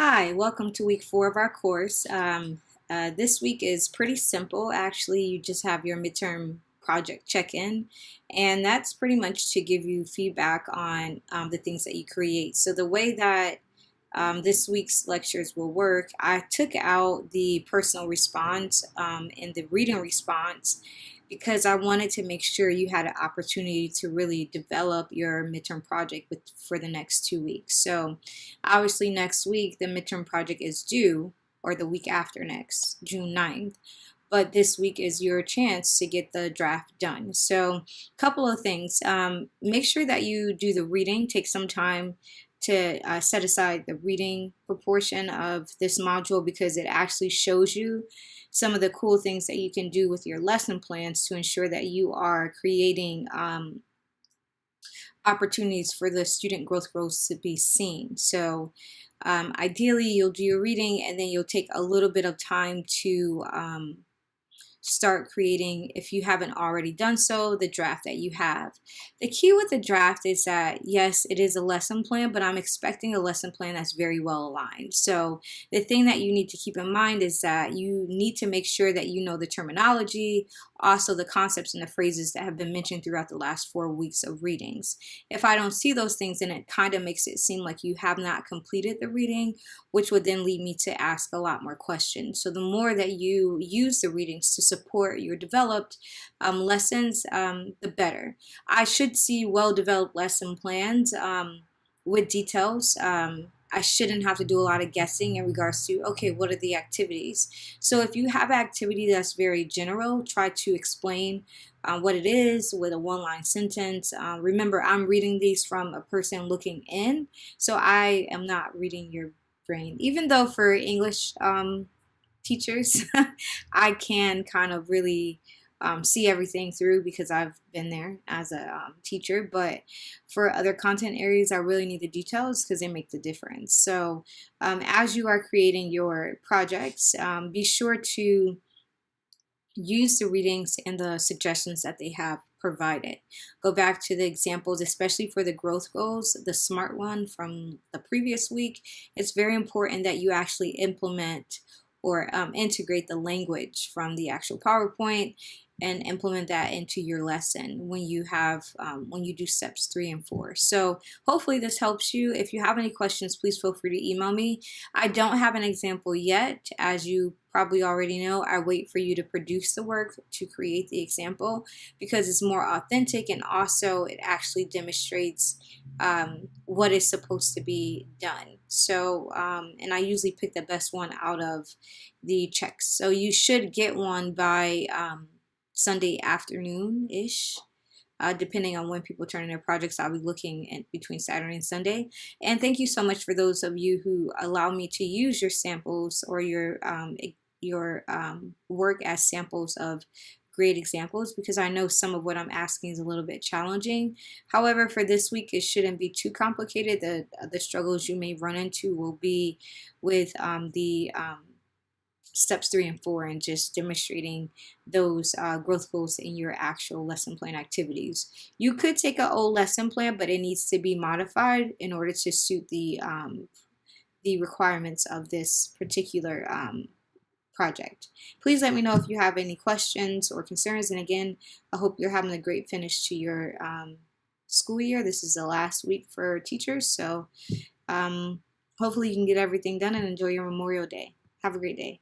Hi, welcome to week 4 of our course. This week is pretty simple. Actually, you just have your midterm project check-in, and that's pretty much to give you feedback on the things that you create. So the way that this week's lectures will work, I took out the personal response and the reading response because I wanted to make sure you had an opportunity to really develop your midterm project for the next 2 weeks. So obviously next week the midterm project is due, or the week after next, June 9th. But this week is your chance to get the draft done. So a couple of things. Make sure that you do the reading. Take some time to set aside the reading proportion of this module because it actually shows you some of the cool things that you can do with your lesson plans to ensure that you are creating opportunities for the student growth goals to be seen. So ideally you'll do your reading and then you'll take a little bit of time to start creating, if you haven't already done so, the draft that you have. The key with the draft is that yes, it is a lesson plan, but I'm expecting a lesson plan that's very well aligned. So the thing that you need to keep in mind is that you need to make sure that you know the terminology, also the concepts and the phrases that have been mentioned throughout the last 4 weeks of readings. If I don't see those things, then it kind of makes it seem like you have not completed the reading, which would then lead me to ask a lot more questions. So the more that you use the readings to support your developed lessons, the better. I should see well-developed lesson plans with details. I shouldn't have to do a lot of guessing in regards to, okay, what are the activities? So if you have an activity that's very general, try to explain what it is with a one-line sentence. Remember, I'm reading these from a person looking in, so I am not reading your brain. Even though for English teachers, I can kind of really see everything through because I've been there as a teacher, but for other content areas I really need the details because they make the difference. So as you are creating your projects, be sure to use the readings and the suggestions that they have provided. Go back to the examples, especially for the growth goals, the SMART one from the previous week. It's very important that you actually implement or integrate the language from the actual PowerPoint and implement that into your lesson when you have when you do steps 3 and 4. So hopefully this helps you. If you have any questions, please feel free to email me. I don't have an example yet. As you probably already know, I wait for you to produce the work to create the example because it's more authentic, and also it actually demonstrates what is supposed to be done. So and I usually pick the best one out of the checks. So you should get one by Sunday afternoon-ish. Depending on when people turn in their projects, I'll be looking in between Saturday and Sunday. And thank you so much for those of you who allow me to use your samples or your work as samples of great examples, because I know some of what I'm asking is a little bit challenging. However, for this week, it shouldn't be too complicated. The struggles you may run into will be with the steps 3 and 4 and just demonstrating those growth goals in your actual lesson plan activities. You could take an old lesson plan, but it needs to be modified in order to suit the requirements of this particular project. Please let me know if you have any questions or concerns. And again, I hope you're having a great finish to your school year. This is the last week for teachers, so hopefully you can get everything done and enjoy your Memorial Day. Have a great day.